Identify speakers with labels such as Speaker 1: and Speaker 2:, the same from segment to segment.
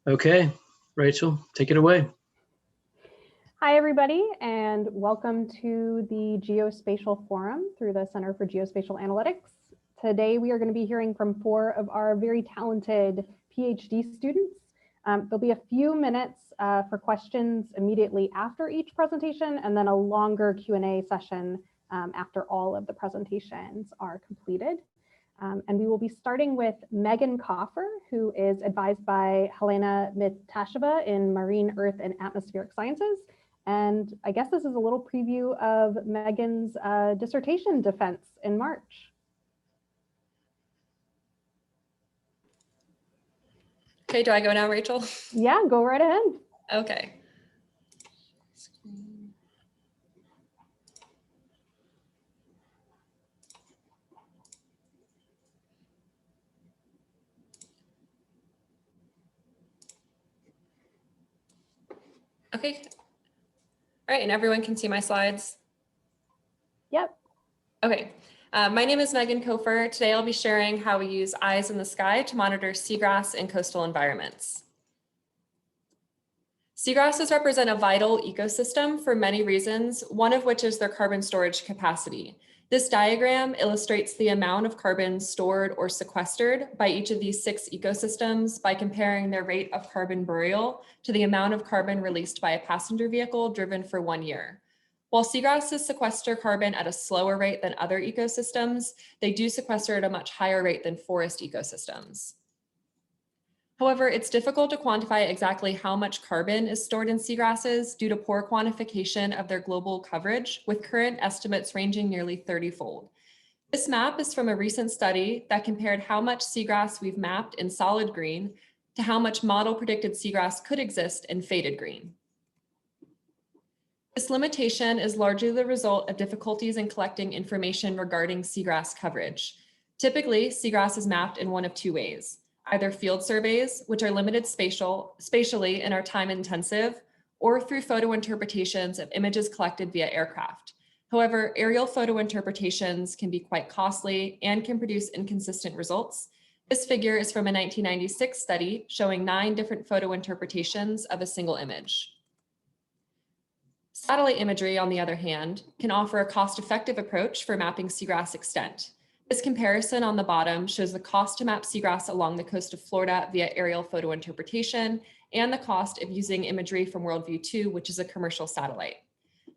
Speaker 1: Okay, Rachel, take it away.
Speaker 2: Hi, everybody, and welcome to the Geospatial Forum through the Center for Geospatial Analytics. Today, we are going to be hearing from 4 of our very talented PhD students. There'll be a few minutes for questions immediately after each presentation, and then a longer Q&A session after all of the presentations are completed. And we will be starting with Megan Coffer, who is advised by Helena Mitasheva in Marine, Earth, and Atmospheric Sciences. And I guess this is a little preview of Megan's dissertation defense in March.
Speaker 3: Okay, do I go now, Rachel?
Speaker 2: Yeah, go right ahead.
Speaker 3: Okay. Okay. All right, and everyone can see my slides?
Speaker 2: Yep.
Speaker 3: Okay. My name is Megan Coffer. Today I'll be sharing how we use eyes in the sky to monitor seagrass in coastal environments. Seagrasses represent a vital ecosystem for many reasons, one of which is their carbon storage capacity. This diagram illustrates the amount of carbon stored or sequestered by each of these 6 ecosystems by comparing their rate of carbon burial to the amount of carbon released by a passenger vehicle driven for 1 year. While seagrasses sequester carbon at a slower rate than other ecosystems, they do sequester at a much higher rate than forest ecosystems. However, it's difficult to quantify exactly how much carbon is stored in seagrasses due to poor quantification of their global coverage, with current estimates ranging nearly 30-fold. This map is from a recent study that compared how much seagrass we've mapped in solid green to how much model predicted seagrass could exist in faded green. This limitation is largely the result of difficulties in collecting information regarding seagrass coverage. Typically, seagrass is mapped in one of 2 ways. Either field surveys, which are limited spatially and are time intensive, or through photo interpretations of images collected via aircraft. However, aerial photo interpretations can be quite costly and can produce inconsistent results. This figure is from a 1996 study showing 9 different photo interpretations of a single image. Satellite imagery, on the other hand, can offer a cost-effective approach for mapping seagrass extent. This comparison on the bottom shows the cost to map seagrass along the coast of Florida via aerial photo interpretation and the cost of using imagery from Worldview 2, which is a commercial satellite.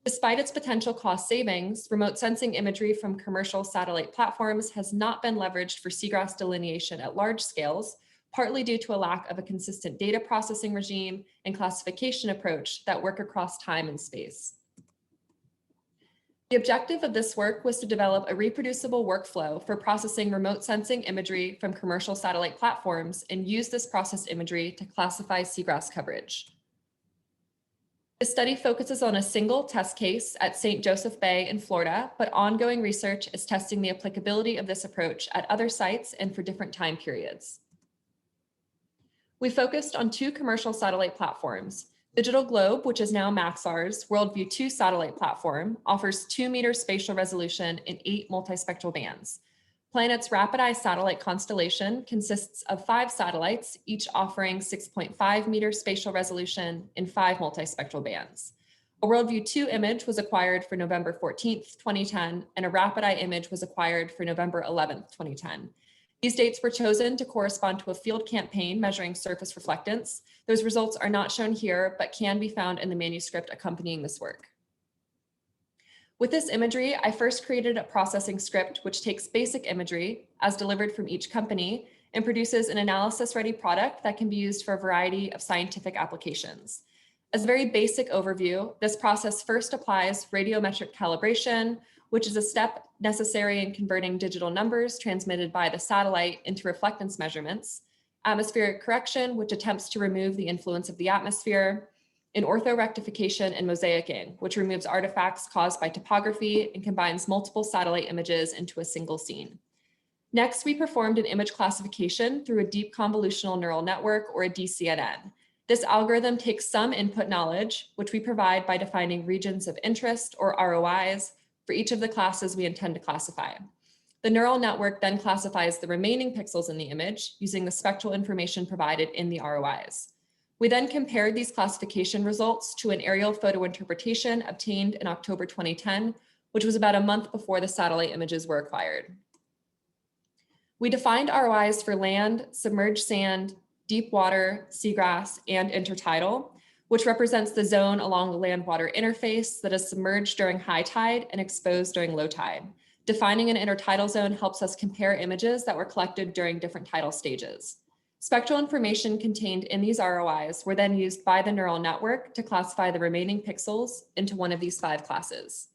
Speaker 3: Despite its potential cost savings, remote sensing imagery from commercial satellite platforms has not been leveraged for seagrass delineation at large scales, partly due to a lack of a consistent data processing regime and classification approach that work across time and space. The objective of this work was to develop a reproducible workflow for processing remote sensing imagery from commercial satellite platforms and use this processed imagery to classify seagrass coverage. This study focuses on a single test case at St. Joseph Bay in Florida, but ongoing research is testing the applicability of this approach at other sites and for different time periods. We focused on 2 commercial satellite platforms. Digital Globe, which is now Maxar's Worldview 2 satellite platform, offers 2-meter spatial resolution in 8 multispectral bands. Planet's RapidEye satellite constellation consists of 5 satellites, each offering 6.5-meter spatial resolution in 5 multispectral bands. A Worldview 2 image was acquired for November 14th, 2010, and a RapidEye image was acquired for November 11th, 2010. These dates were chosen to correspond to a field campaign measuring surface reflectance. Those results are not shown here, but can be found in the manuscript accompanying this work. With this imagery, I first created a processing script which takes basic imagery, as delivered from each company, and produces an analysis-ready product that can be used for a variety of scientific applications. As a very basic overview, this process first applies radiometric calibration, which is a step necessary in converting digital numbers transmitted by the satellite into reflectance measurements, atmospheric correction, which attempts to remove the influence of the atmosphere, and orthorectification and mosaicing, which removes artifacts caused by topography and combines multiple satellite images into a single scene. Next, we performed an image classification through a deep convolutional neural network, or a DCNN. This algorithm takes some input knowledge, which we provide by defining regions of interest, or ROIs, for each of the classes we intend to classify. The neural network then classifies the remaining pixels in the image using the spectral information provided in the ROIs. We then compared these classification results to an aerial photo interpretation obtained in October 2010, which was about a month before the satellite images were acquired. We defined ROIs for land, submerged sand, deep water, seagrass, and intertidal, which represents the zone along the land-water interface that is submerged during high tide and exposed during low tide. Defining an intertidal zone helps us compare images that were collected during different tidal stages. Spectral information contained in these ROIs were then used by the neural network to classify the remaining pixels into one of these 5 classes.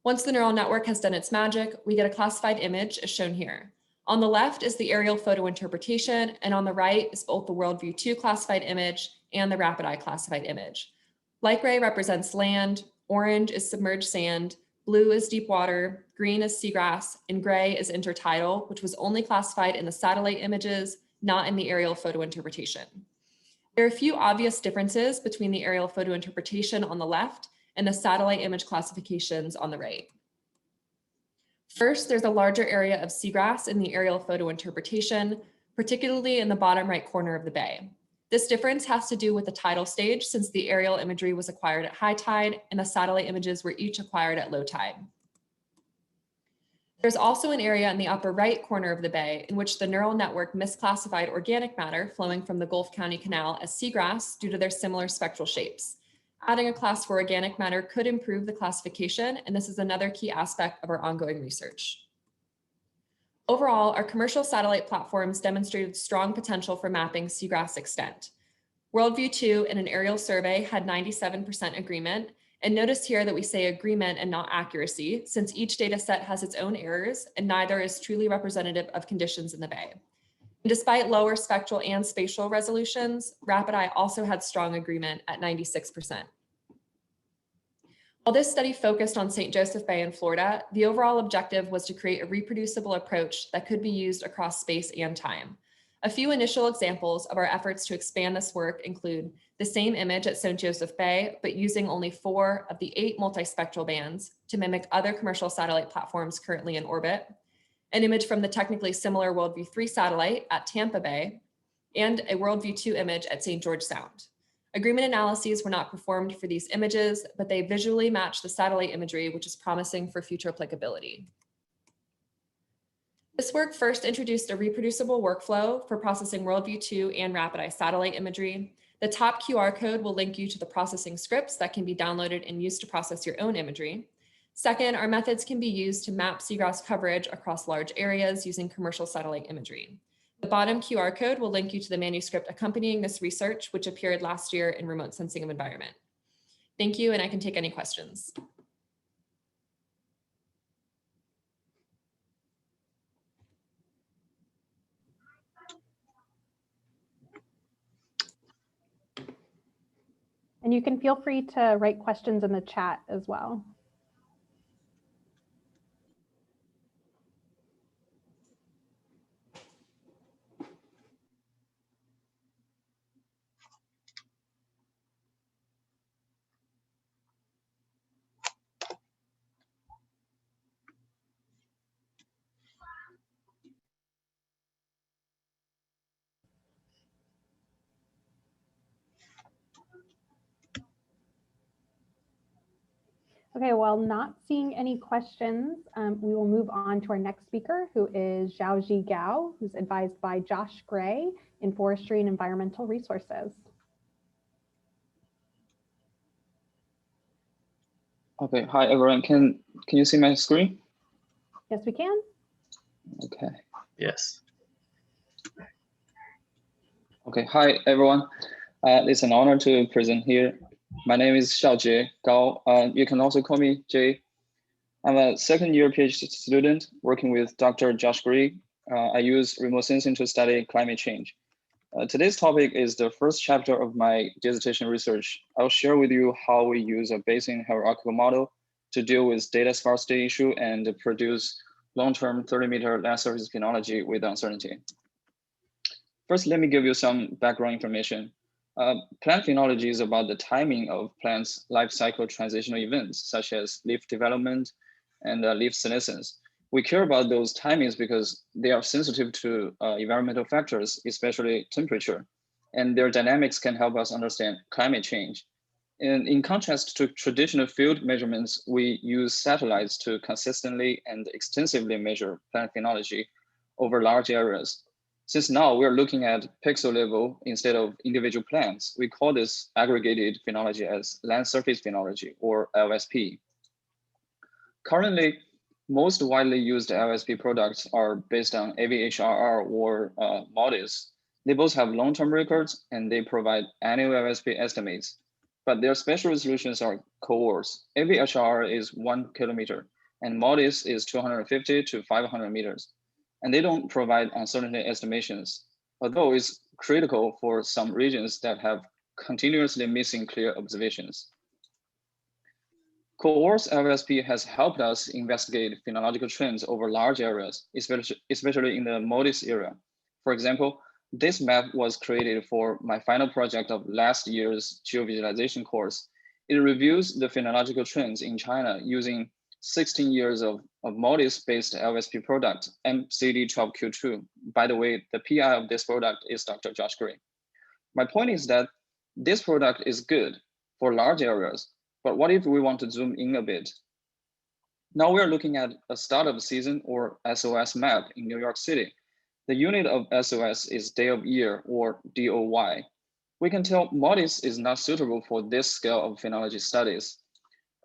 Speaker 3: Once the neural network has done its magic, we get a classified image as shown here. On the left is the aerial photo interpretation, and on the right is both the WorldView 2 classified image and the RapidEye classified image. Light gray represents land, orange is submerged sand, blue is deep water, green is seagrass, and gray is intertidal, which was only classified in the satellite images, not in the aerial photo interpretation. There are a few obvious differences between the aerial photo interpretation on the left and the satellite image classifications on the right. First, there's a larger area of seagrass in the aerial photo interpretation, particularly in the bottom right corner of the bay. This difference has to do with the tidal stage, since the aerial imagery was acquired at high tide and the satellite images were each acquired at low tide. There's also an area in the upper right corner of the bay in which the neural network misclassified organic matter flowing from the Gulf County Canal as seagrass due to their similar spectral shapes. Adding a class for organic matter could improve the classification, and this is another key aspect of our ongoing research. Overall, our commercial satellite platforms demonstrated strong potential for mapping seagrass extent. WorldView 2 in an aerial survey had 97% agreement, and notice here that we say agreement and not accuracy, since each data set has its own errors and neither is truly representative of conditions in the bay. And despite lower spectral and spatial resolutions, RapidEye also had strong agreement at 96%. While this study focused on St. Joseph Bay in Florida, the overall objective was to create a reproducible approach that could be used across space and time. A few initial examples of our efforts to expand this work include the same image at St. Joseph Bay, but using only 4 of the 8 multispectral bands to mimic other commercial satellite platforms currently in orbit, an image from the technically similar WorldView 3 satellite at Tampa Bay, and a WorldView 2 image at St. George Sound. Agreement analyses were not performed for these images, but they visually match the satellite imagery, which is promising for future applicability. This work first introduced a reproducible workflow for processing WorldView 2 and RapidEye satellite imagery. The top QR code will link you to the processing scripts that can be downloaded and used to process your own imagery. Second, our methods can be used to map seagrass coverage across large areas using commercial satellite imagery. The bottom QR code will link you to the manuscript accompanying this research, which appeared last year in Remote Sensing of Environment. Thank you, and I can take any questions.
Speaker 2: And you can feel free to write questions in the chat as well. Okay, while not seeing any questions, we will move on to our next speaker, who is Xiaojie Gao, who's advised by Josh Gray in Forestry and Environmental Resources.
Speaker 4: Okay, hi everyone. Can you see my screen?
Speaker 2: Yes, we can.
Speaker 4: Okay.
Speaker 1: Yes.
Speaker 4: Okay, hi everyone. It's an honor to present here. My name is Xiaojie Gao. You can also call me Jay. I'm a second-year PhD student working with Dr. Josh Gray. I use remote sensing to study climate change. Today's topic is the first chapter of my dissertation research. I'll share with you how we use a Bayesian hierarchical model to deal with data sparsity issue and produce long-term 30-meter land surface technology with uncertainty. First, let me give you some background information. Plant phenology is about the timing of plants' life cycle transitional events, such as leaf development and leaf senescence. We care about those timings because they are sensitive to environmental factors, especially temperature. and their dynamics can help us understand climate change. And in contrast to traditional field measurements, we use satellites to consistently and extensively measure plant phenology over large areas. Since now we're looking at pixel level instead of individual plants, we call this aggregated phenology as land surface phenology, or LSP. Currently, most widely used LSP products are based on AVHRR or MODIS. They both have long-term records and they provide annual LSP estimates, but their spatial resolutions are coarse. AVHRR is 1 kilometer and MODIS is 250 to 500 meters. And they don't provide uncertainty estimations, although it's critical for some regions that have continuously missing clear observations. Coarse LSP has helped us investigate phenological trends over large areas, especially in the MODIS area. For example, this map was created for my final project of last year's geovisualization course. It reviews the phenological trends in China using 16 years of MODIS-based LSP product, MCD12Q2. By the way, the PI of this product is Dr. Josh Gray. My point is that this product is good for large areas, but what if we want to zoom in a bit? Now we're looking at a startup season or SOS map in New York City. The unit of SOS is day of year, or DOY. We can tell MODIS is not suitable for this scale of phenology studies.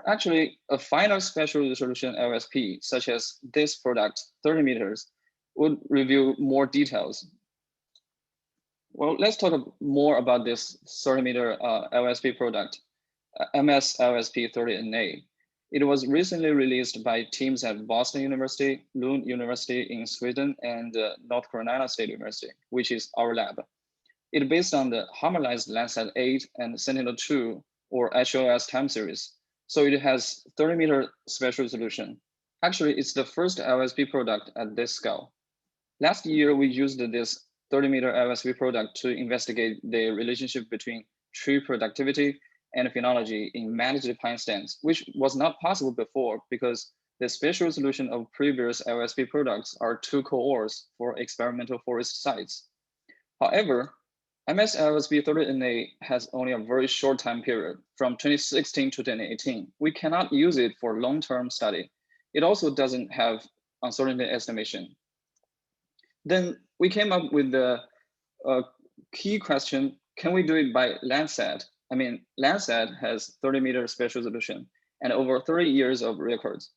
Speaker 4: Actually, a finer spatial resolution LSP, such as this product, 30 meters, would reveal more details. Well, let's talk more about this 30-meter LSP product, MS LSP 30NA. It was recently released by teams at Boston University, Lund University in Sweden, and North Carolina State University, which is our lab. It's based on the harmonized Landsat 8 and Sentinel-2, or HOS time series. So it has 30-meter spatial resolution. Actually, it's the first LSP product at this scale. Last year, we used this 30-meter LSP product to investigate the relationship between tree productivity and phenology in managed pine stands, which was not possible before because the spatial resolution of previous LSP products are too coarse for experimental forest sites. However, MS LSP 30NA has only a very short time period from 2016 to 2018. We cannot use it for long-term study. It also doesn't have uncertainty estimation. Then we came up with the key question, can we do it by Landsat? I mean, Landsat has 30-meter spatial resolution and over 30 years of records.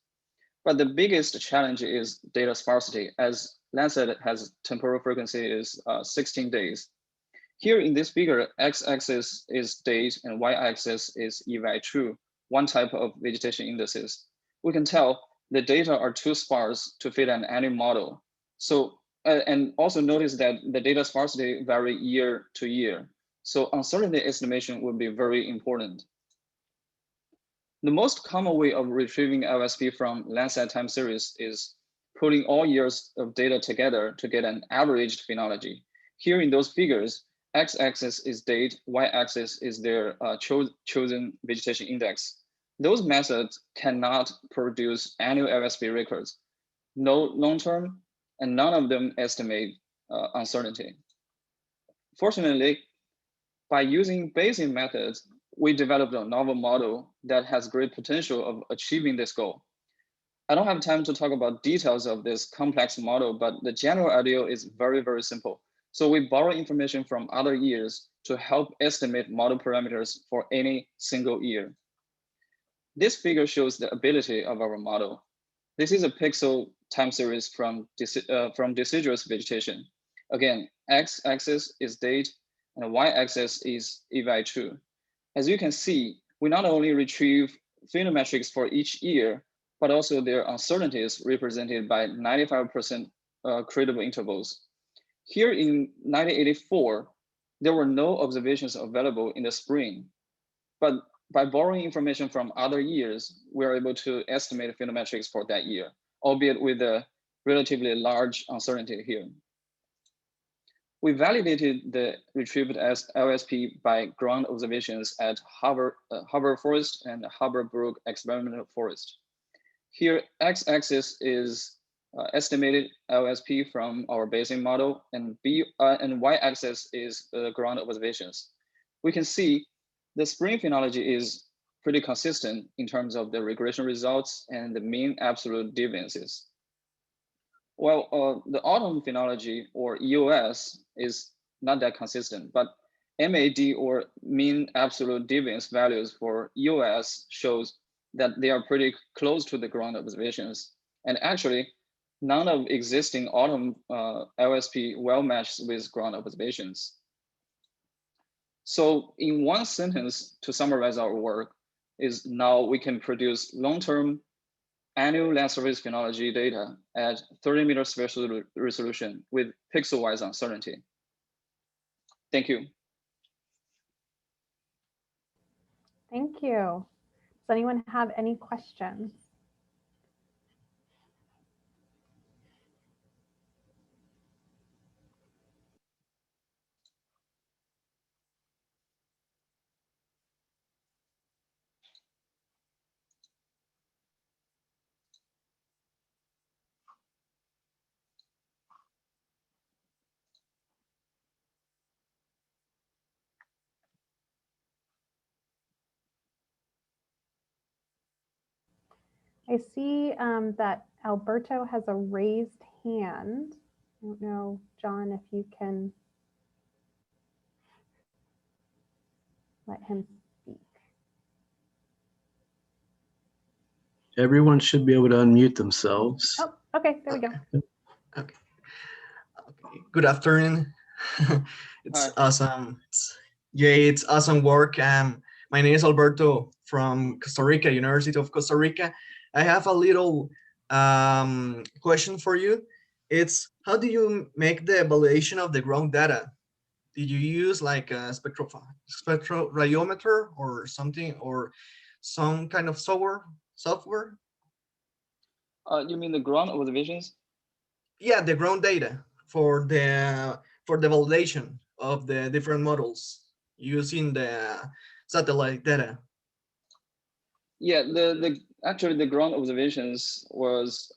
Speaker 4: But the biggest challenge is data sparsity, as Landsat has temporal frequency is 16 days. Here in this figure, x-axis is date and y-axis is EVI2, one type of vegetation indices. We can tell the data are too sparse to fit an annual model. So, and also notice that the data sparsity vary year to year. So uncertainty estimation would be very important. The most common way of retrieving LSP from Landsat time series is putting all years of data together to get an averaged phenology. Here in those figures, x-axis is date, y-axis is their chosen vegetation index. Those methods cannot produce annual LSP records, no long-term, and none of them estimate uncertainty. Fortunately, by using Bayesian methods, we developed a novel model that has great potential of achieving this goal. I don't have time to talk about details of this complex model, but the general idea is very, very simple. So we borrow information from other years to help estimate model parameters for any single year. This figure shows the ability of our model. This is a pixel time series from deciduous vegetation. Again, x-axis is date and y-axis is EVI2. As you can see, we not only retrieve phenometrics for each year, but also their uncertainties represented by 95% credible intervals. Here in 1984, there were no observations available in the spring, but by borrowing information from other years, we are able to estimate phenometrics for that year, albeit with a relatively large uncertainty here. We validated the retrieved LSP by ground observations at Harvard Forest and Harvard Brook Experimental Forest. Here, x-axis is estimated LSP from our Bayesian model, and y-axis is the ground observations. We can see the spring phenology is pretty consistent in terms of the regression results and the mean absolute deviances. Well, the autumn phenology or EOS is not that consistent, but MAD or mean absolute deviance values for EOS shows that they are pretty close to the ground observations. And actually, none of existing autumn LSP well matches with ground observations. So in one sentence, to summarize our work, is now we can produce long-term annual land surface phenology data at 30-meter spatial resolution with pixel-wise uncertainty. Thank you.
Speaker 2: Thank you. Does anyone have any questions? I see that Alberto has a raised hand. I don't know, John, if you can let him speak.
Speaker 1: Everyone should be able to unmute themselves.
Speaker 2: Oh, okay, there we go.
Speaker 5: Okay. Good afternoon. It's
Speaker 4: Hi.
Speaker 5: awesome. It's awesome work. My name is Alberto from Costa Rica, University of Costa Rica. I have a little question for you. It's how do you make the evaluation of the ground data? Did you use like a spectral or something, or some kind of software?
Speaker 4: You mean the ground observations?
Speaker 5: Yeah, the ground data for the validation of the different models using the satellite data.
Speaker 4: Yeah, actually the ground observations was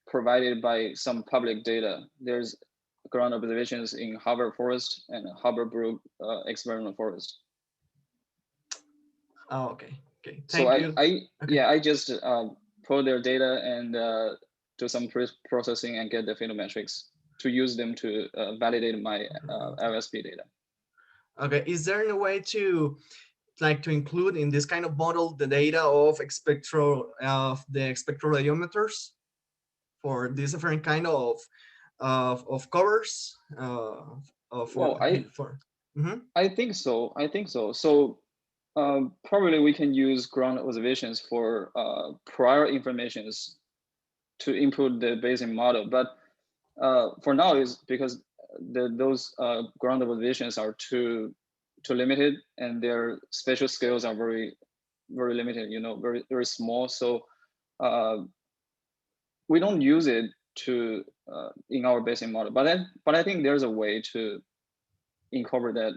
Speaker 4: provided by some public data. There's ground observations in Harvard Forest and Harvard Brook Experimental Forest.
Speaker 5: Oh, okay. Okay.
Speaker 4: So
Speaker 5: Thank you. Okay.
Speaker 4: I just pull their data and do some processing and get the photometrics to use them to validate my LSP data.
Speaker 5: Okay. Is there any way to include in this kind of model the data of the spectral radiometers for these different kind of covers?
Speaker 4: I think so. So probably we can use ground observations for prior informations to input the Bayesian model, but for now is because those ground observations are too limited and their spatial scales are very limited, very small. So we don't use it to in our Bayesian model, but I think there's a way to incorporate that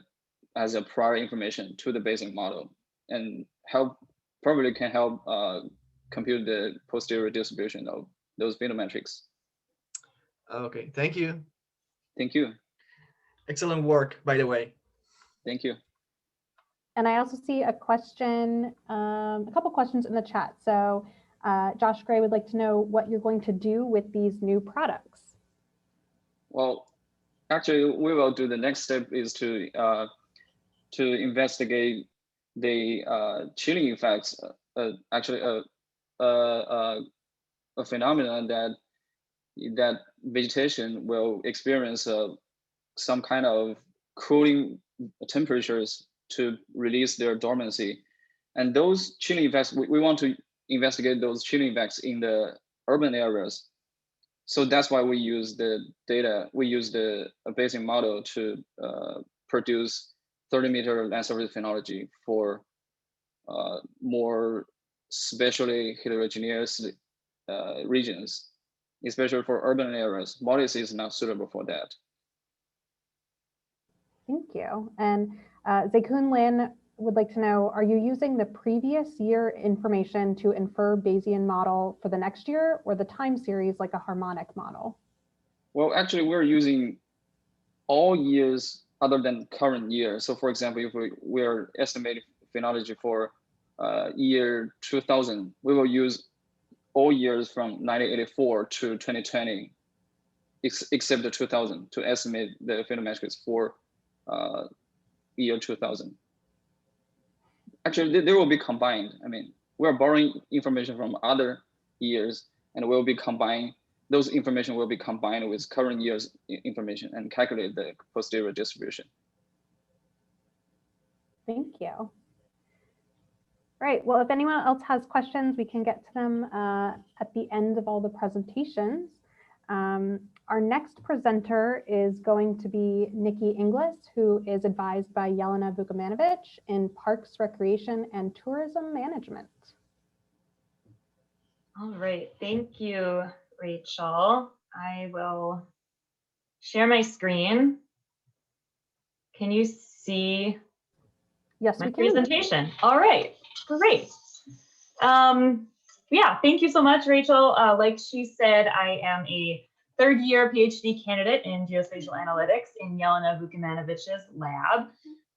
Speaker 4: as a prior information to the Bayesian model and probably can help compute the posterior distribution of those photometrics.
Speaker 5: Okay, thank you.
Speaker 4: Thank you.
Speaker 5: Excellent work, by the way.
Speaker 4: Thank you.
Speaker 2: And I also see a question, a couple questions in the chat. So Josh Gray would like to know what you're going to do with these new products.
Speaker 4: Well, actually, we will do the next step is to investigate the chilling effects. Actually, a phenomenon that vegetation will experience some kind of cooling temperatures to release their dormancy, and those chilling effects we want to investigate those chilling effects in the urban areas. So that's why we use the data. We use the Bayesian model to produce 30-meter land surface phenology for more spatially heterogeneous regions, especially for urban areas. MODIS is not suitable for that.
Speaker 2: Thank you. And Zekun Lin would like to know, are you using the previous year information to infer Bayesian model for the next year, or the time series like a harmonic model?
Speaker 4: Well, actually, we're using all years other than current year. So for example, if we're estimating phenology for year 2000, we will use all years from 1984 to 2020, except the 2000, to estimate the phenometrics for year 2000. Actually, they will be combined. I mean, we're borrowing information from other years, and we'll be combining, those information will be combined with current year's information and calculate the posterior distribution.
Speaker 2: Thank you. Right, well, if anyone else has questions, we can get to them at the end of all the presentations. Our next presenter is going to be Nikki Inglis, who is advised by Jelena Vukmanovic in Parks, Recreation, and Tourism Management.
Speaker 6: All right, thank you, Rachel. I will share my screen. Can you see
Speaker 2: Yes,
Speaker 6: my
Speaker 2: we can.
Speaker 6: presentation? All right, great. Yeah, thank you so much, Rachel. Like she said, I am a third-year PhD candidate in geospatial analytics in Jelena Vukmanovic's lab.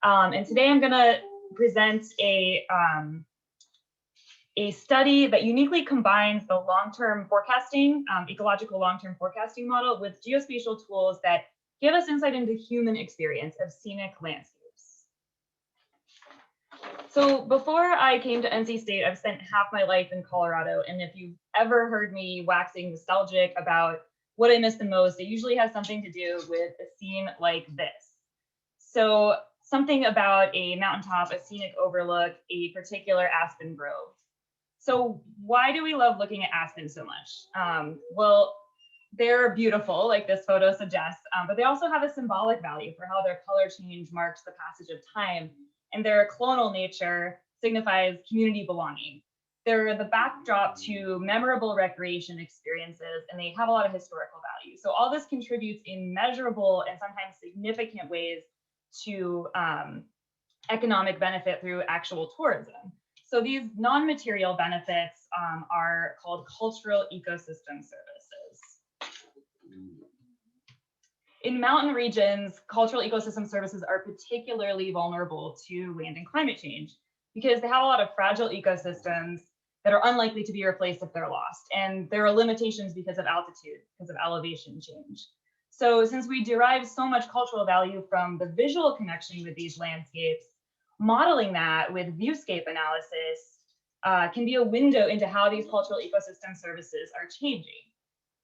Speaker 6: And today I'm going to present a study that uniquely combines the long-term forecasting, ecological long-term forecasting model with geospatial tools that give us insight into human experience of scenic landscapes. So before I came to NC State, I've spent half my life in Colorado. And if you've ever heard me waxing nostalgic about what I miss the most, it usually has something to do with a scene like this. So something about a mountaintop, a scenic overlook, a particular aspen grove. So why do we love looking at aspen so much? Well, they're beautiful, like this photo suggests, but they also have a symbolic value for how their color change marks the passage of time, and their clonal nature signifies community belonging. They're the backdrop to memorable recreation experiences, and they have a lot of historical value. So all this contributes in measurable and sometimes significant ways to economic benefit through actual tourism. So these non-material benefits are called cultural ecosystem services. In mountain regions, cultural ecosystem services are particularly vulnerable to land and climate change because they have a lot of fragile ecosystems that are unlikely to be replaced if they're lost. And there are limitations because of altitude, because of elevation change. So since we derive so much cultural value from the visual connection with these landscapes, modeling that with viewscape analysis can be a window into how these cultural ecosystem services are changing.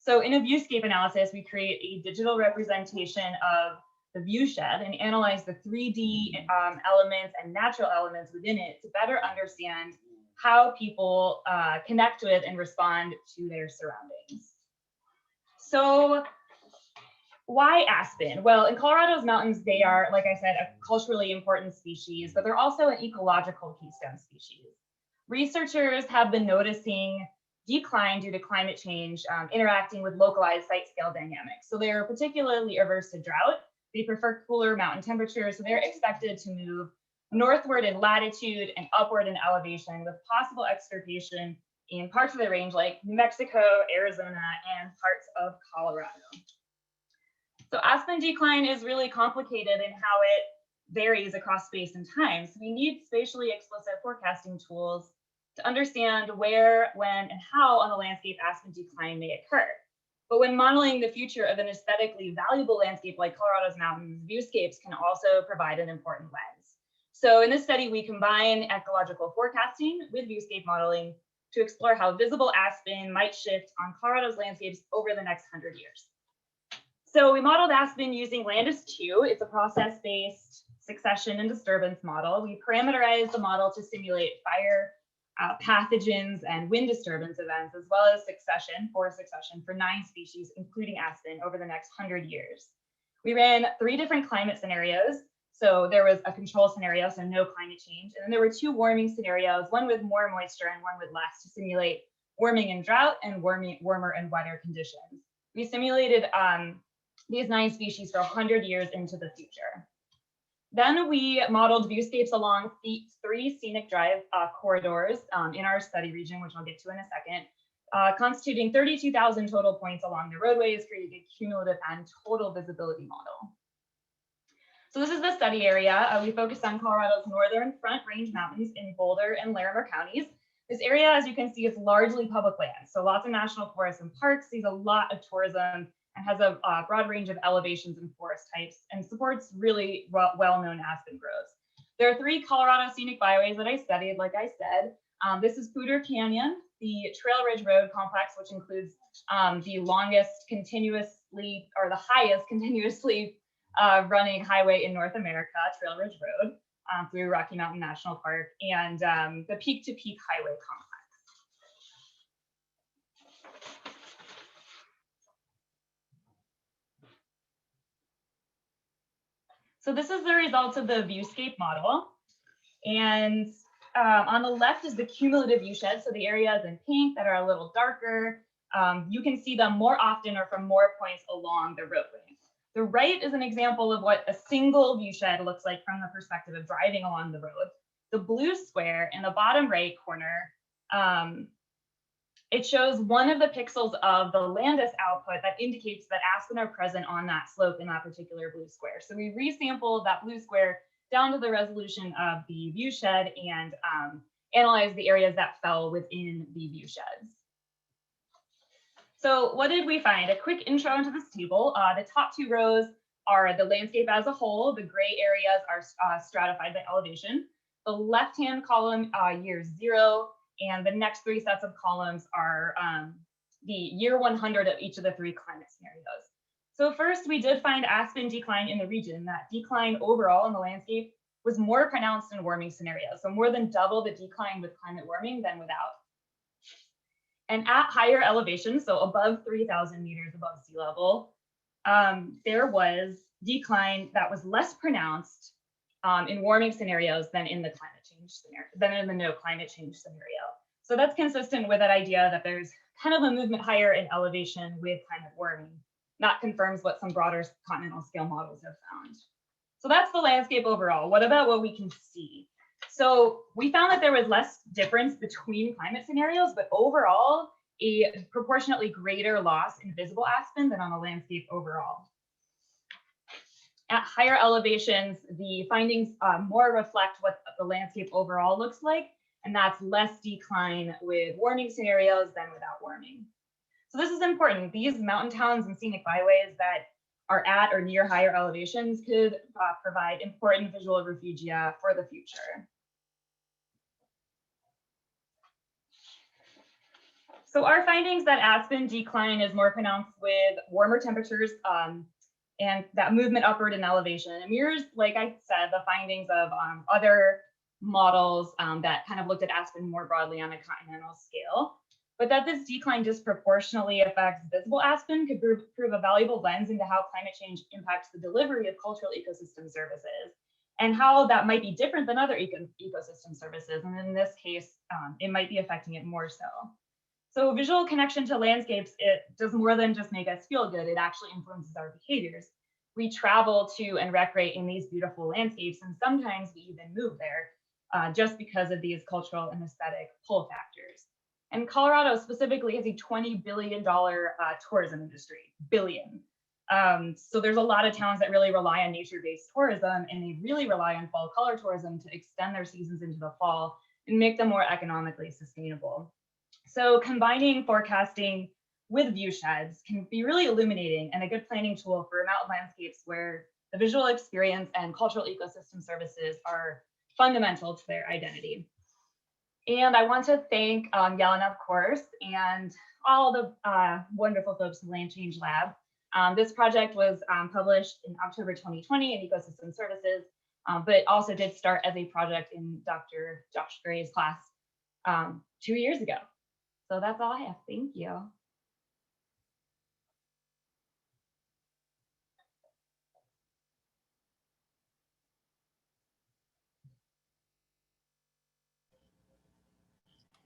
Speaker 6: So in a viewscape analysis, we create a digital representation of the viewshed and analyze the 3D elements and natural elements within it to better understand how people connect with and respond to their surroundings. So why aspen? Well, in Colorado's mountains, they are, like I said, a culturally important species, but they're also an ecological keystone species. Researchers have been noticing decline due to climate change interacting with localized site scale dynamics. So they're particularly averse to drought. They prefer cooler mountain temperatures, so they're expected to move northward in latitude and upward in elevation with possible extirpation in parts of the range like New Mexico, Arizona, and parts of Colorado. So aspen decline is really complicated in how it varies across space and time. So we need spatially explicit forecasting tools to understand where, when, and how on the landscape aspen decline may occur. But when modeling the future of an aesthetically valuable landscape like Colorado's mountains, viewscapes can also provide an important lens. So in this study, we combine ecological forecasting with viewscape modeling to explore how visible aspen might shift on Colorado's landscapes over the next 100 years. So we modeled aspen using Landis-2. It's a process-based succession and disturbance model. We parameterized the model to simulate fire, pathogens, and wind disturbance events, as well as forest succession for 9 species, including aspen, over the next 100 years. We ran 3 different climate scenarios. So there was a control scenario, so no climate change. And then there were 2 warming scenarios, one with more moisture and one with less, to simulate warming and drought and warmer and wetter conditions. We simulated these 9 species for 100 years into the future. Then we modeled viewscapes along the 3 scenic drive corridors in our study region, which I'll get to in a second, constituting 32,000 total points along the roadways, creating a cumulative and total visibility model. So this is the study area. We focused on Colorado's northern Front Range Mountains in Boulder and Larimer counties. This area, as you can see, is largely public land. So lots of national forests and parks, sees a lot of tourism, and has a broad range of elevations and forest types, and supports really well-known aspen groves. There are 3 Colorado scenic byways that I studied, like I said. This is Poudre Canyon, the Trail Ridge Road complex, which includes the longest continuously, or the highest continuously running highway in North America, Trail Ridge Road, through Rocky Mountain National Park, and the Peak to Peak Highway complex. So this is the results of the viewscape model. And on the left is the cumulative viewshed. So the areas in pink that are a little darker, you can see them more often or from more points along the roadway. The right is an example of what a single viewshed looks like from the perspective of driving along the road. The blue square in the bottom right corner, it shows one of the pixels of the Landis output that indicates that aspen are present on that slope in that particular blue square. So we resampled that blue square down to the resolution of the viewshed and analyzed the areas that fell within the viewsheds. So what did we find? A quick intro into this table. The top 2 rows are the landscape as a whole. The gray areas are stratified by elevation. The left-hand column, year 0, and the next 3 sets of columns are the year 100 of each of the 3 climate scenarios. So first, we did find aspen decline in the region. That decline overall in the landscape was more pronounced in warming scenarios. So more than double the decline with climate warming than without. And at higher elevations, so above 3,000 meters above sea level, there was decline that was less pronounced in warming scenarios than in the climate change scenario, than in the no climate change scenario. So that's consistent with that idea that there's kind of a movement higher in elevation with climate warming. That confirms what some broader continental scale models have found. So that's the landscape overall. What about what we can see? So we found that there was less difference between climate scenarios, but overall, a proportionately greater loss in visible aspen than on the landscape overall. At higher elevations, the findings more reflect what the landscape overall looks like, and that's less decline with warming scenarios than without warming. So this is important. These mountain towns and scenic byways that are at or near higher elevations could provide important visual refugia for the future. So our findings that aspen decline is more pronounced with warmer temperatures and that movement upward in elevation. It mirrors, like I said, the findings of other models that kind of looked at aspen more broadly on a continental scale. But that this decline disproportionately affects visible aspen could prove a valuable lens into how climate change impacts the delivery of cultural ecosystem services and how that might be different than other ecosystem services. And in this case, it might be affecting it more so. So visual connection to landscapes, it does more than just make us feel good. It actually influences our behaviors. We travel to and recreate in these beautiful landscapes, and sometimes we even move there just because of these cultural and aesthetic pull factors. And Colorado specifically has a $20 billion tourism industry, billion. So there's a lot of towns that really rely on nature-based tourism, and they really rely on fall color tourism to extend their seasons into the fall and make them more economically sustainable. So combining forecasting with viewsheds can be really illuminating and a good planning tool for mountain landscapes where the visual experience and cultural ecosystem services are fundamental to their identity. And I want to thank Yelena, of course, and all the wonderful folks in the Land Change Lab. This project was published in October 2020 in Ecosystem Services, but also did start as a project in Dr. Josh Gray's class 2 years ago. So that's all I have. Thank you. Are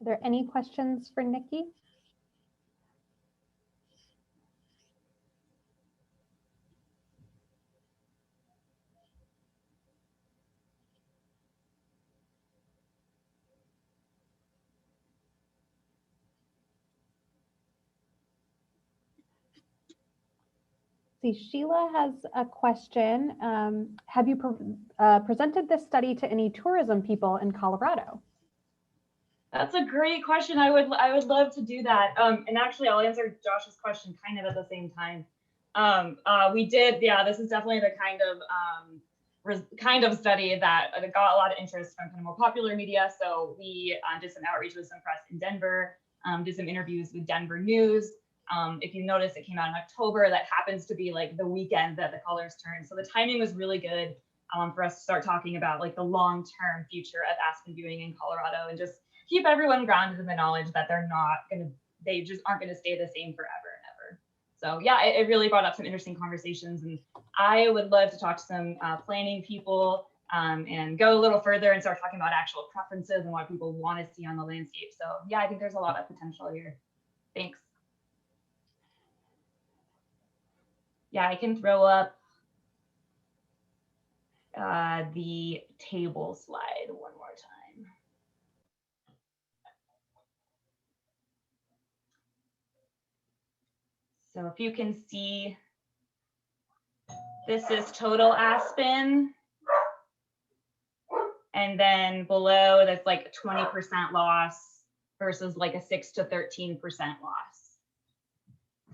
Speaker 2: there any questions for Nikki? see, Sheila has a question. Have you presented this study to any tourism people in Colorado?
Speaker 6: That's a great question. I would love to do that. And actually, I'll answer Josh's question kind of at the same time. We did, yeah. This is definitely the kind of study that got a lot of interest from kind of more popular media. So we did some outreach with some press in Denver, did some interviews with Denver News. If you notice, it came out in October. That happens to be like the weekend that the colors turned. So the timing was really good for us to start talking about like the long-term future of aspen viewing in Colorado, and just keep everyone grounded in the knowledge that they just aren't gonna stay the same forever and ever. So yeah, it really brought up some interesting conversations, and I would love to talk to some planning people and go a little further and start talking about actual preferences and what people want to see on the landscape. So yeah, I think there's a lot of potential here. Thanks. Yeah, I can throw up the table slide one more time. So if you can see, this is total aspen. And then below, that's like 20% loss versus like a 6 to 13% loss.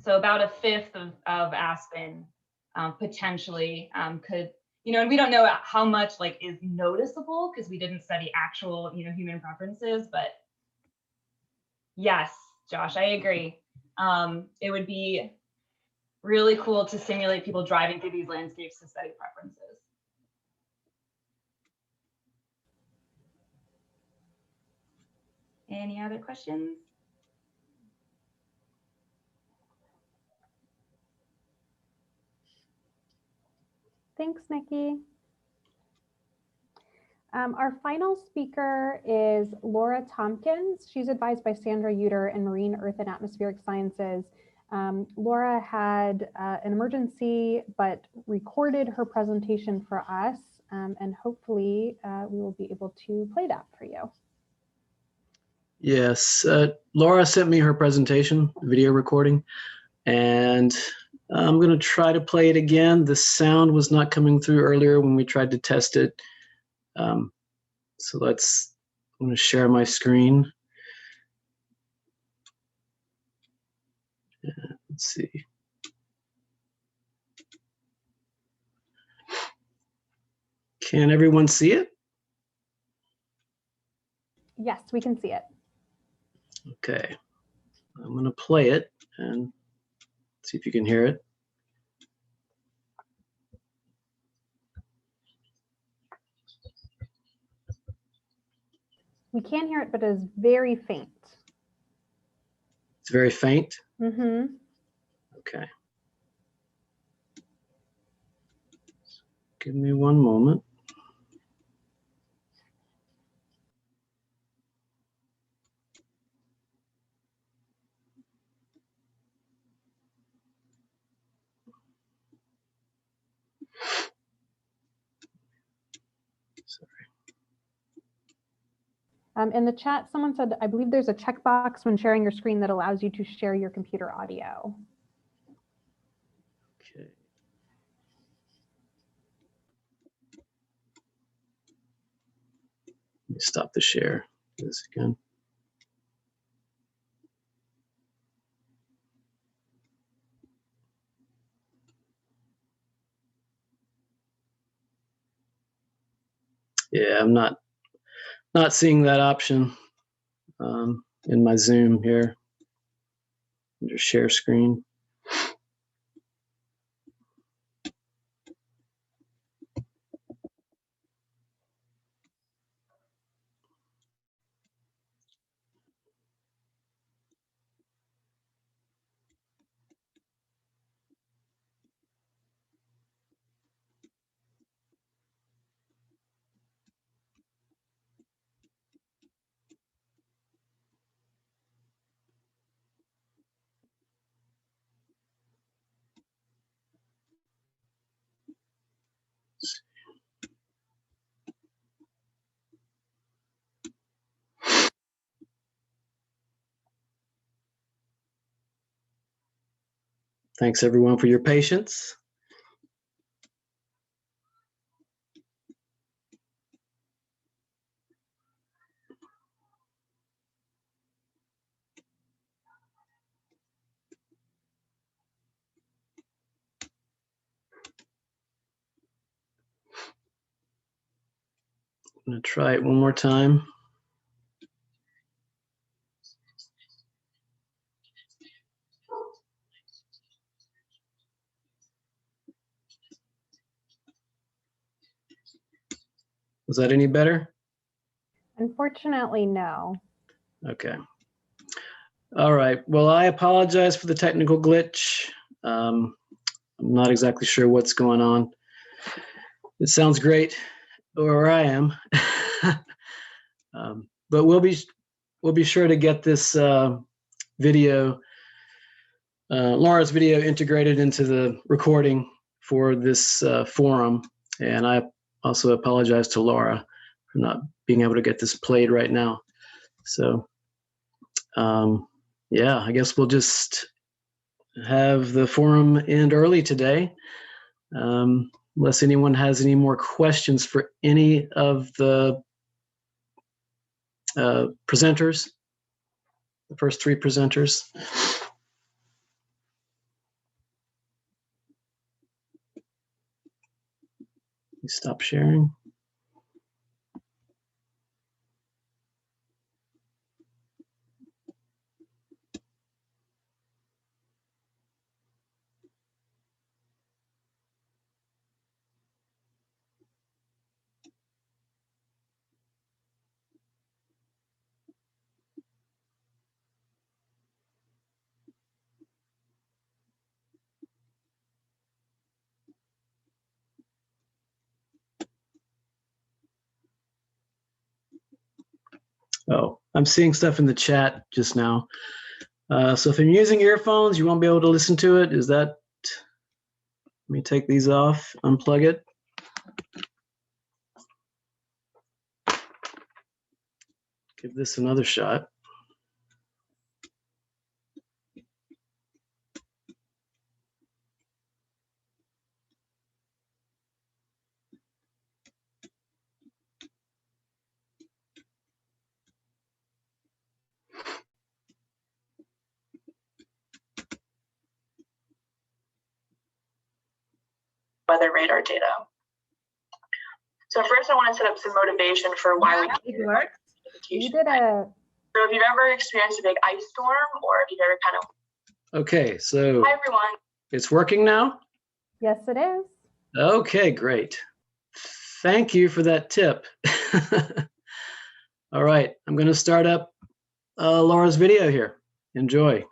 Speaker 6: So about a fifth of aspen potentially could, and we don't know how much like is noticeable because we didn't study actual, human preferences, but yes, Josh, I agree. It would be really cool to simulate people driving through these landscapes to study preferences. Any other questions?
Speaker 2: Thanks, Nikki. Our final speaker is Laura Tomkins. She's advised by Sandra Uter in Marine, Earth, and Atmospheric Sciences. Laura had an emergency, but recorded her presentation for us, and hopefully we will be able to play that for you.
Speaker 1: Yes, Laura sent me her presentation, video recording, and I'm going to try to play it again. The sound was not coming through earlier when we tried to test it. So I'm going to share my screen. Let's see. Can everyone see it?
Speaker 2: Yes, we can see it.
Speaker 1: Okay. I'm going to play it and see if you can hear it.
Speaker 2: We can hear it, but it is very faint.
Speaker 1: It's very faint?
Speaker 2: Mm-hmm.
Speaker 1: Okay. Give me one moment.
Speaker 2: In the chat, someone said, I believe there's a checkbox when sharing your screen that allows you to share your computer audio.
Speaker 1: Okay. Let me stop the share. Do this again. Yeah, I'm not seeing that option in my Zoom here under share screen. Thanks everyone for your patience. I'm going to try it one more time. Was that any better?
Speaker 2: Unfortunately, no.
Speaker 1: Okay. All right. Well, I apologize for the technical glitch. I'm not exactly sure what's going on. It sounds great where I am, but we'll be sure to get this video, Laura's video, integrated into the recording for this forum. And I also apologize to Laura for not being able to get this played right now. So, yeah, I guess we'll just have the forum end early today. Unless anyone has any more questions for any of the presenters, the first three presenters. Stop sharing. Oh, I'm seeing stuff in the chat just now. So if I'm using earphones, you won't be able to listen to it. Is that, let me take these off, unplug it. Give this another shot.
Speaker 7: Weather radar data. So first I want to set up some motivation for why we
Speaker 2: You did a...
Speaker 7: So if you've ever experienced a big ice storm, or if you've ever kind of...
Speaker 1: Okay, so
Speaker 7: Hi everyone.
Speaker 1: It's working now?
Speaker 2: Yes, it is.
Speaker 1: Okay, great. Thank you for that tip. All right, I'm going to start up Laura's video here. Enjoy.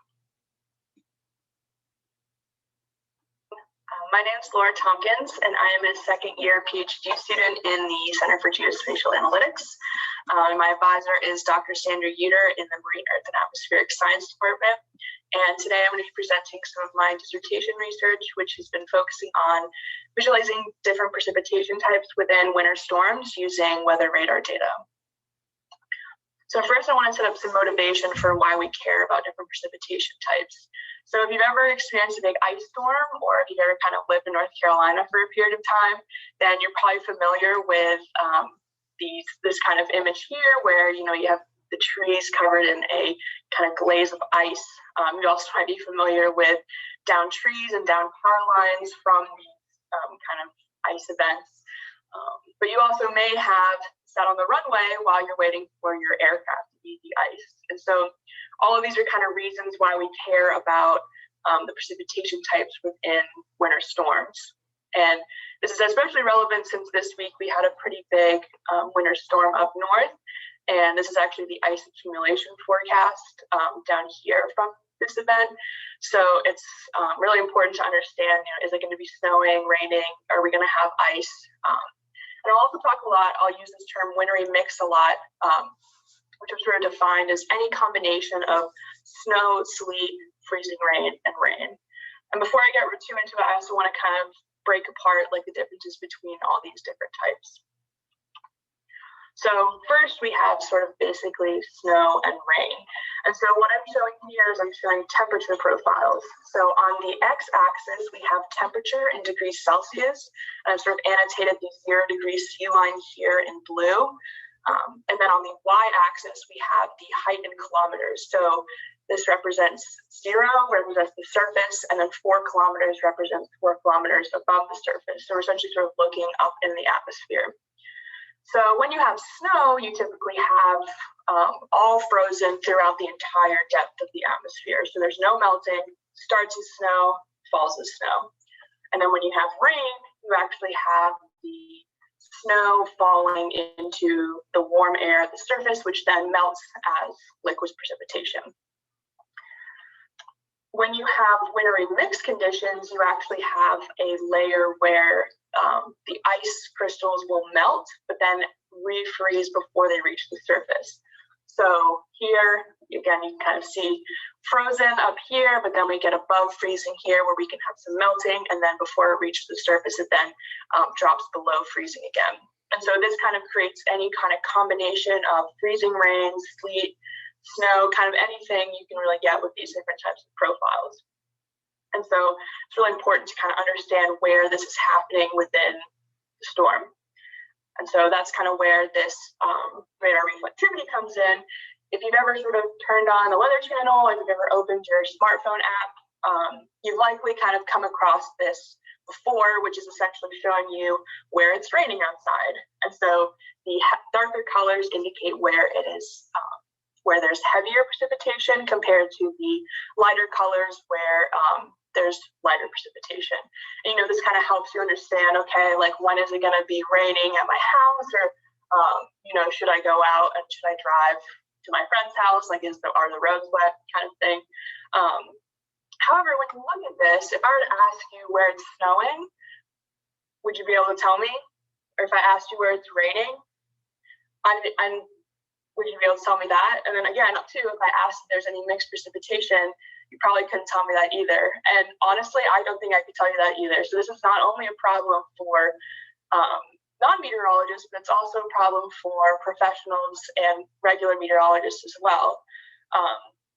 Speaker 7: My name is Laura Tomkins, and I am a second-year Ph.D. student in the Center for Geospatial Analytics. My advisor is Dr. Sandra Uter in the Marine Earth and Atmospheric Science Department. And today I'm going to be presenting some of my dissertation research, which has been focusing on visualizing different precipitation types within winter storms using weather radar data. So first I want to set up some motivation for why we care about different precipitation types. So if you've ever experienced a big ice storm, or if you've ever kind of lived in North Carolina for a period of time, then you're probably familiar with this kind of image here where, you have the trees covered in a kind of glaze of ice. You also might be familiar with downed trees and downed power lines from these kind of ice events. But you also may have sat on the runway while you're waiting for your aircraft to beat the ice. And so all of these are kind of reasons why we care about the precipitation types within winter storms. And this is especially relevant since this week we had a pretty big winter storm up north. And this is actually the ice accumulation forecast down here from this event. So it's really important to understand, is it going to be snowing, raining? Are we going to have ice? And I'll also talk a lot, I'll use this term wintry mix a lot, which is sort of defined as any combination of snow, sleet, freezing rain, and rain. And before I get too into it, I also want to kind of break apart like the differences between all these different types. So first we have sort of basically snow and rain. And so what I'm showing here is I'm showing temperature profiles. So on the x-axis, we have temperature in degrees Celsius. And I've sort of annotated the 0 degree C line here in blue. And then on the y-axis, we have the height in kilometers. So this represents 0, represents the surface, and then 4 kilometers represents 4 kilometers above the surface. So we're essentially sort of looking up in the atmosphere. So when you have snow, you typically have all frozen throughout the entire depth of the atmosphere. So there's no melting, starts as snow, falls as snow. And then when you have rain, you actually have the snow falling into the warm air at the surface, which then melts as liquid precipitation. When you have wintry mixed conditions, you actually have a layer where the ice crystals will melt, but then refreeze before they reach the surface. So here, again, you can kind of see frozen up here, but then we get above freezing here where we can have some melting, and then before it reaches the surface, it then drops below freezing again. And so this kind of creates any kind of combination of freezing rain, sleet, snow, kind of anything you can really get with these different types of profiles. And so it's really important to kind of understand where this is happening within the storm. And so that's kind of where this radar reflectivity comes in. If you've ever sort of turned on the Weather Channel, if you've ever opened your smartphone app, you've likely kind of come across this before, which is essentially showing you where it's raining outside. And so the darker colors indicate where it is, where there's heavier precipitation compared to the lighter colors where there's lighter precipitation. And, you know, this kind of helps you understand, okay, like when is it going to be raining at my house, or, you know, should I go out and should I drive to my friend's house? Like, are the roads wet, kind of thing. However, when you look at this, if I were to ask you where it's snowing, would you be able to tell me? Or if I asked you where it's raining, would you be able to tell me that? And then again, too, if I asked if there's any mixed precipitation, you probably couldn't tell me that either. And honestly, I don't think I could tell you that either. So this is not only a problem for non-meteorologists, but it's also a problem for professionals and regular meteorologists as well.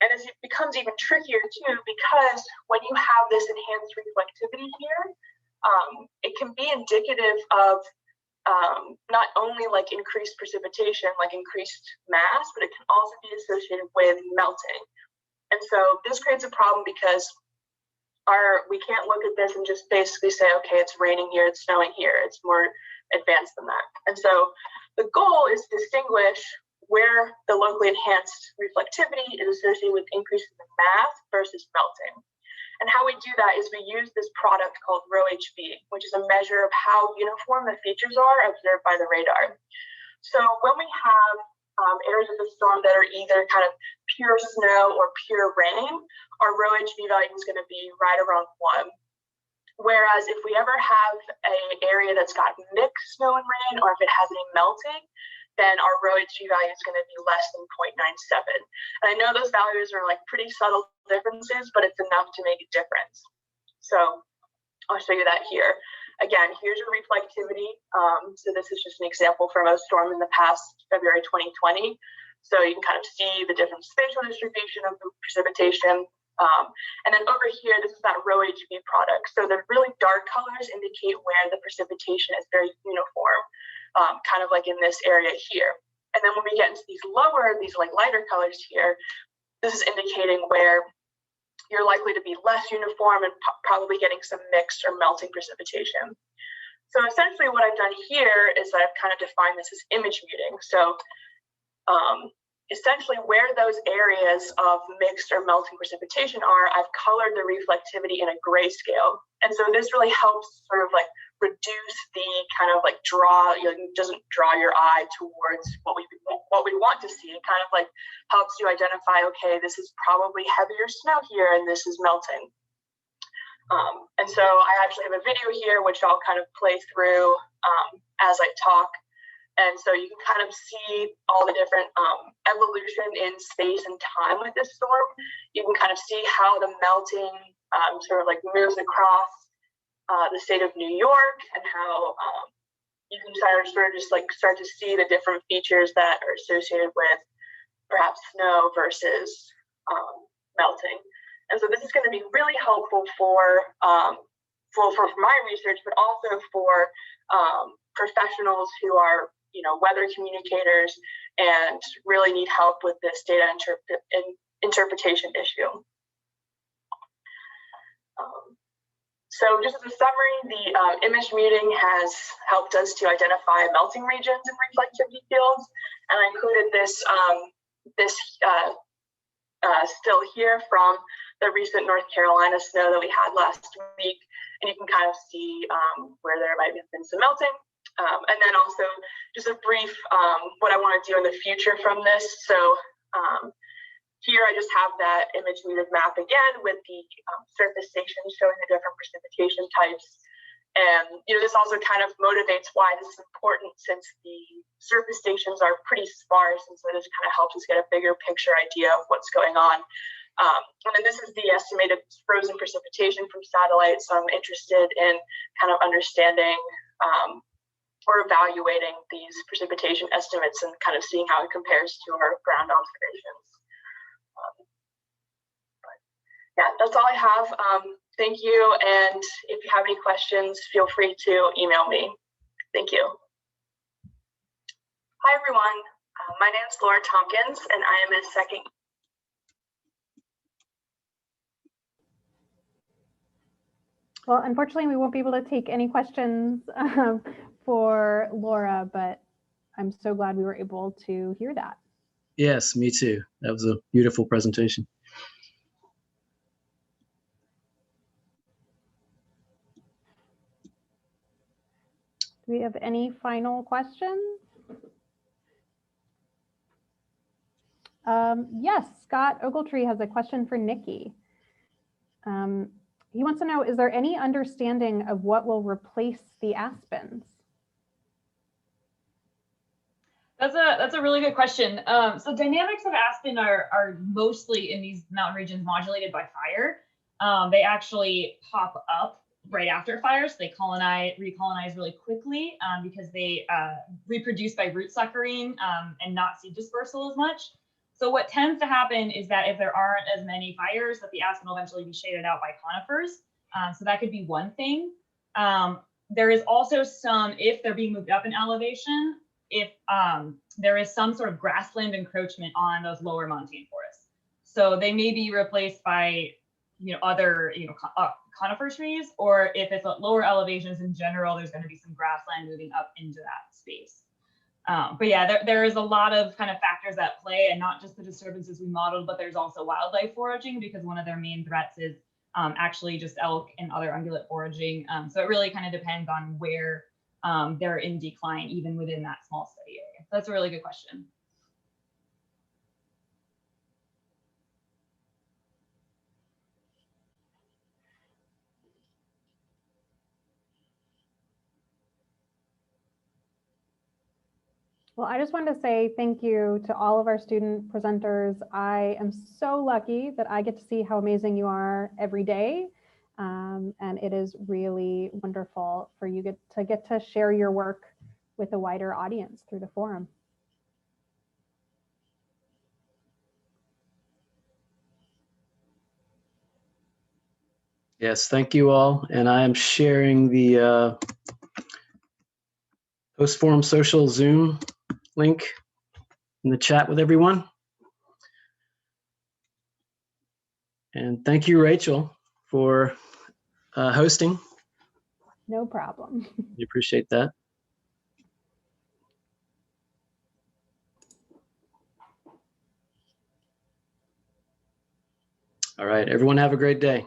Speaker 7: And it becomes even trickier too, because when you have this enhanced reflectivity here, it can be indicative of not only like increased precipitation, like increased mass, but it can also be associated with melting. And so this creates a problem because we can't look at this and just basically say, okay, it's raining here, it's snowing here. It's more advanced than that. And so the goal is to distinguish where the locally enhanced reflectivity is associated with increases in mass versus melting. And how we do that is we use this product called ρHB, which is a measure of how uniform the features are observed by the radar. So when we have areas of the storm that are either kind of pure snow or pure rain, our ρHB value is going to be right around 1. Whereas if we ever have an area that's got mixed snow and rain, or if it has any melting, then our ρHB value is going to be less than 0.97. And I know those values are like pretty subtle differences, but it's enough to make a difference. So I'll show you that here. Again, here's your reflectivity. So this is just an example from a storm in the past February 2020. So you can kind of see the different spatial distribution of the precipitation. And then over here, this is that ρHB product. So the really dark colors indicate where the precipitation is very uniform, kind of like in this area here. And then when we get into these lower, these like lighter colors here, this is indicating where you're likely to be less uniform and probably getting some mixed or melting precipitation. So essentially what I've done here is that I've kind of defined this as image muting. So essentially where those areas of mixed or melting precipitation are, I've colored the reflectivity in a grayscale. And so this really helps sort of like reduce the kind of like doesn't draw your eye towards what we want to see. It kind of like helps you identify, okay, this is probably heavier snow here and this is melting. And so I actually have a video here, which I'll kind of play through as I talk. And so you can kind of see all the different evolution in space and time with this storm. You can kind of see how the melting sort of like moves across the state of New York, and how you can sort of just like start to see the different features that are associated with perhaps snow versus melting. And so this is going to be really helpful for my research, but also for professionals who are weather communicators and really need help with this data interpretation issue. So just as a summary, the image muting has helped us to identify melting regions in reflectivity fields. And I included this, still here from the recent North Carolina snow that we had last week. And you can kind of see where there might have been some melting. And then also just a brief what I want to do in the future from this. So here I just have that image muted map again with the surface stations showing the different precipitation types. And this also kind of motivates why this is important, since the surface stations are pretty sparse, and so this kind of helps us get a bigger picture idea of what's going on. And then this is the estimated frozen precipitation from satellites. So I'm interested in kind of understanding or evaluating these precipitation estimates and kind of seeing how it compares to our ground observations. Yeah, that's all I have. Thank you. And if you have any questions, feel free to email me. Thank you. Hi, everyone. My name is Laura Tomkins, and I am a second.
Speaker 2: Well, unfortunately, we won't be able to take any questions for Laura, but I'm so glad we were able to hear that.
Speaker 1: Yes, me too. That was a beautiful presentation.
Speaker 2: Do we have any final questions? Yes, Scott Ogletree has a question for Nikki. He wants to know, is there any understanding of what will replace the aspens?
Speaker 6: That's a really good question. So dynamics of aspen are mostly in these mountain regions modulated by fire. They actually pop up right after fires. They recolonize really quickly because they reproduce by root suckering and not seed dispersal as much. So what tends to happen is that if there aren't as many fires, that the aspen will eventually be shaded out by conifers. So that could be one thing. There is also some, if they're being moved up in elevation, if there is some sort of grassland encroachment on those lower montane forests. So they may be replaced by other conifer trees, or if it's at lower elevations in general, there's going to be some grassland moving up into that space. But yeah, there is a lot of kind of factors at play, and not just the disturbances we modeled, but there's also wildlife foraging, because one of their main threats is actually just elk and other ungulate foraging. So it really kind of depends on where they're in decline, even within that small study area. That's a really good question.
Speaker 2: Well, I just wanted to say thank you to all of our student presenters. I am so lucky that I get to see how amazing you are every day. And it is really wonderful for you to get to share your work with a wider audience through the forum.
Speaker 1: Yes, thank you all. And I am sharing the Host Forum Social Zoom link in the chat with everyone. And thank you, Rachel, for hosting.
Speaker 2: No problem.
Speaker 1: We appreciate that. All right, everyone have a great day.